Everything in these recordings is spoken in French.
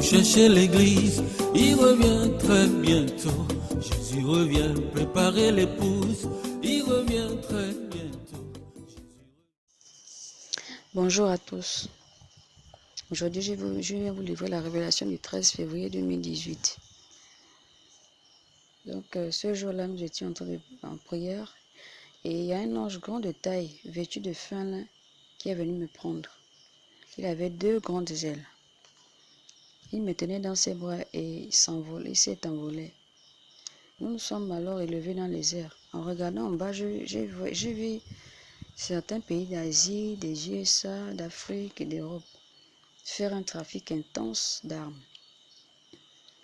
vous cherchez l'église, il revient très bientôt. Jésus revient, préparez l'épouse, il revient très bientôt. Bonjour à tous. Aujourd'hui, je viens vous livrer la révélation du 13 février 2018. Donc, ce jour-là, nous étions en prière et il y a un ange grand de taille, vêtu de fin lin, qui est venu me prendre. Il avait 2 grandes ailes. Il me tenait dans ses bras et il s'est envolé. Nous nous sommes alors élevés dans les airs. En regardant en bas, j'ai vu certains pays d'Asie, des USA, d'Afrique et d'Europe faire un trafic intense d'armes.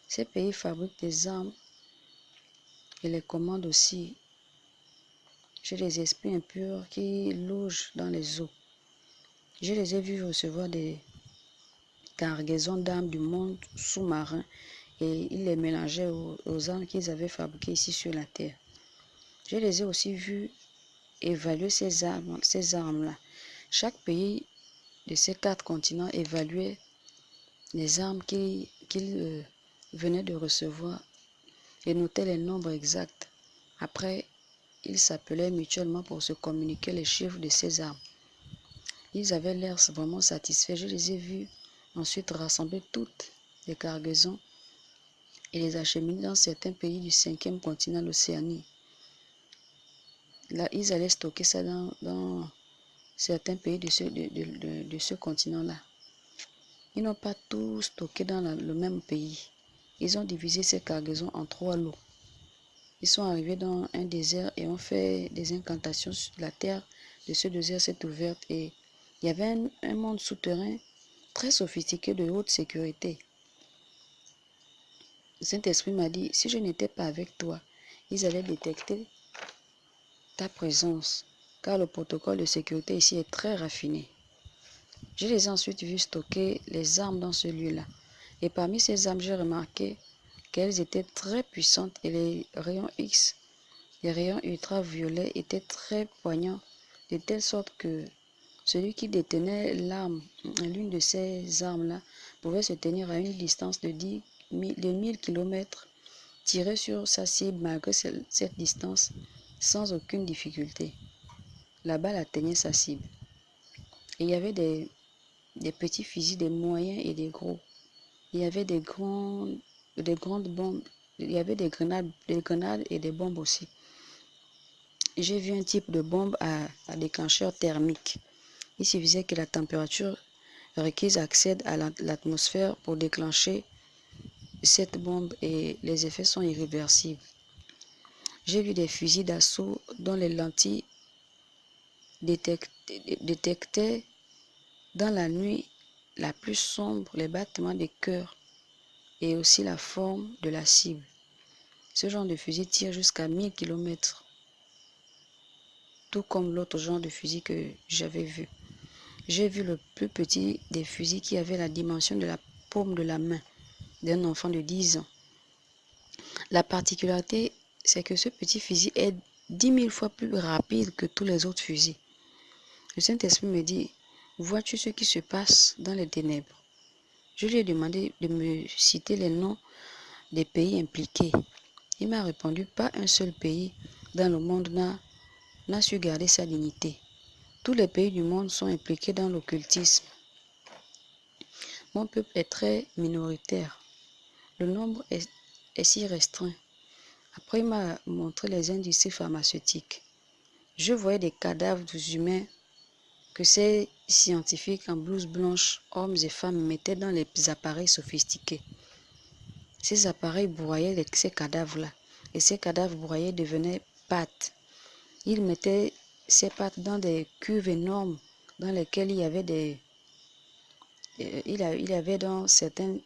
Ces pays fabriquent des armes et les commandent aussi chez les esprits impurs qui logent dans les eaux. Je les ai vus recevoir des cargaisons d'armes du monde sous-marin et ils les mélangeaient aux armes qu'ils avaient fabriquées ici sur la terre. Je les ai aussi vus évaluer ces armes-là. Chaque pays de ces 4 continents évaluait les armes qu'ils venaient de recevoir et notait les nombres exacts. Après, ils s'appelaient mutuellement pour se communiquer les chiffres de ces armes. Ils avaient l'air vraiment satisfaits. Je les ai vus ensuite rassembler toutes les cargaisons et les acheminer dans certains pays du 5e continent, l'Océanie. Là, ils allaient stocker ça dans certains pays de ce continent-là. Ils n'ont pas tout stocké dans le même pays. Ils ont divisé ces cargaisons en 3 lots. Ils sont arrivés dans un désert et ont fait des incantations sur la terre de ce désert s'est ouverte et il y avait un monde souterrain très sophistiqué de haute sécurité. Le Saint-Esprit m'a dit, si je n'étais pas avec toi, ils allaient détecter ta présence, car le protocole de sécurité ici est très raffiné. Je les ai ensuite vus stocker les armes dans ce lieu-là. Et parmi ces armes, j'ai remarqué qu'elles étaient très puissantes et les rayons X, les rayons ultraviolets étaient très poignants, de telle sorte que celui qui détenait l'une de ces armes-là, pouvait se tenir à une distance de 1000 km, tirer sur sa cible malgré cette distance, sans aucune difficulté. La balle atteignait sa cible. Et il y avait des petits fusils, des moyens et des gros. Il y avait des grandes bombes. Il y avait des grenades et des bombes aussi. J'ai vu un type de bombe à déclencheur thermique. Il suffisait que la température requise accède à l'atmosphère pour déclencher cette bombe et les effets sont irréversibles. J'ai vu des fusils d'assaut dont les lentilles détectaient dans la nuit la plus sombre les battements des cœurs et aussi la forme de la cible. Ce genre de fusil tire jusqu'à 1000 km, tout comme l'autre genre de fusil que j'avais vu. J'ai vu le plus petit des fusils qui avait la dimension de la paume de la main d'un enfant de 10 ans. La particularité, c'est que ce petit fusil est 10 000 fois plus rapide que tous les autres fusils. Le Saint-Esprit me dit, vois-tu ce qui se passe dans les ténèbres? Je lui ai demandé de me citer les noms des pays impliqués. Il m'a répondu, pas un seul pays dans le monde n'a su garder sa dignité. Tous les pays du monde sont impliqués dans l'occultisme. Mon peuple est très minoritaire. Le nombre est si restreint. Après, il m'a montré les industries pharmaceutiques. Je voyais des cadavres humains que ces scientifiques en blouse blanche, hommes et femmes, mettaient dans les appareils sophistiqués. Ces appareils broyaient ces cadavres-là. Et ces cadavres broyés devenaient pâtes. Ils mettaient ces pâtes dans des cuves énormes dans lesquelles il y avait il y avait dans certains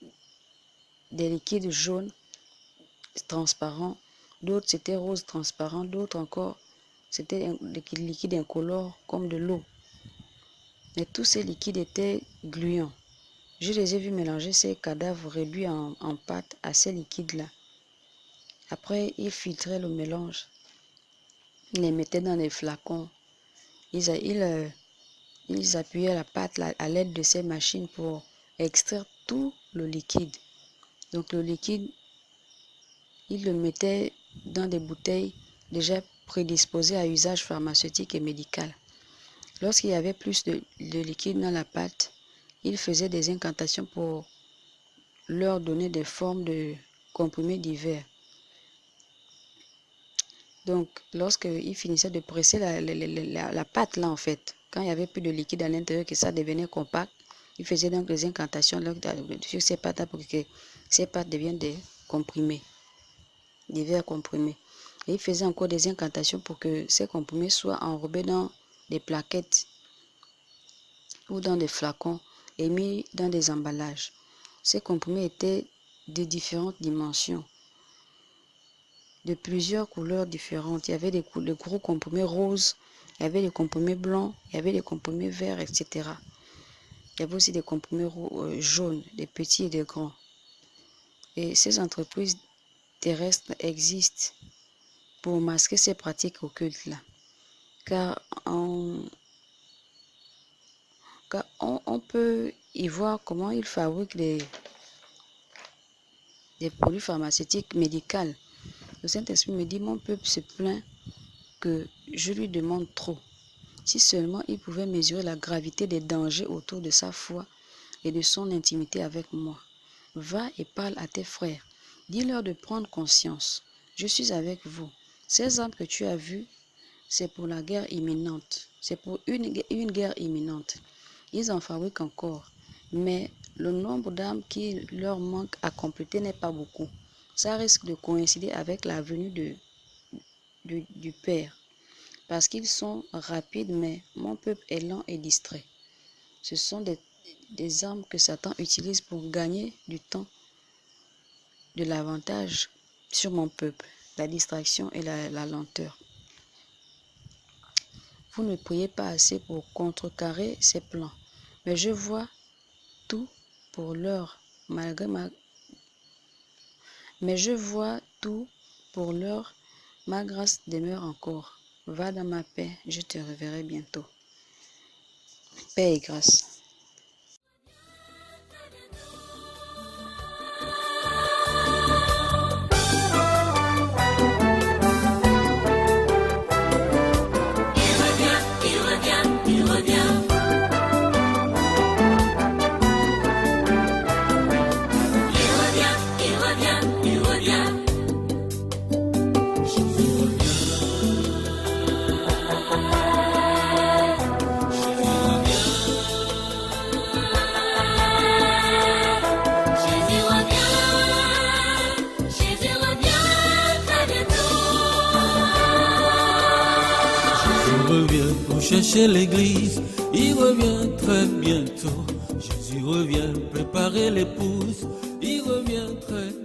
des liquides jaunes transparents, d'autres c'était rose transparent, d'autres encore c'était des liquides incolores comme de l'eau. Mais tous ces liquides étaient gluants. Je les ai vus mélanger ces cadavres réduits en pâte à ces liquides-là. Après, ils filtraient le mélange. Ils les mettaient dans des flacons. Ils appuyaient la pâte à l'aide de ces machines pour extraire tout le liquide. Donc le liquide, il le mettait dans des bouteilles déjà prédisposées à usage pharmaceutique et médical. Lorsqu'il y avait plus de liquide dans la pâte, il faisait des incantations pour leur donner des formes de comprimés divers. Donc, lorsqu'il finissait de presser la pâte là, en fait, quand il n'y avait plus de liquide à l'intérieur, que ça devenait compact, il faisait donc des incantations sur ces pâtes pour que ces pâtes deviennent des comprimés, divers comprimés. Et il faisait encore des incantations pour que ces comprimés soient enrobés dans des plaquettes ou dans des flacons et mis dans des emballages. Ces comprimés étaient de différentes dimensions, de plusieurs couleurs différentes. Il y avait des gros comprimés roses, il y avait des comprimés blancs, il y avait des comprimés verts, etc. Il y avait aussi des comprimés jaunes, des petits et des grands. Et ces entreprises terrestres existent pour masquer ces pratiques occultes-là. Car on peut y voir comment ils fabriquent des produits pharmaceutiques médicaux. Le Saint-Esprit me dit, mon peuple se plaint que je lui demande trop. Si seulement il pouvait mesurer la gravité des dangers autour de sa foi et de son intimité avec moi. Va et parle à tes frères. Dis-leur de prendre conscience. Je suis avec vous. Ces armes que tu as vues, c'est pour la guerre imminente. C'est pour une guerre imminente. Ils en fabriquent encore. Mais le nombre d'armes qui leur manque à compléter n'est pas beaucoup. Ça risque de coïncider avec la venue du Père. Parce qu'ils sont rapides, mais mon peuple est lent et distrait. Ce sont des armes que Satan utilise pour gagner du temps, de l'avantage sur mon peuple, la distraction et la lenteur. Vous ne priez pas assez pour contrecarrer ces plans, mais je vois tout pour l'heure, ma grâce demeure encore. Va dans ma paix, je te reverrai bientôt. Paix et grâce. Chercher l'église, il revient très bientôt. Jésus revient préparer l'épouse, il revient très bientôt.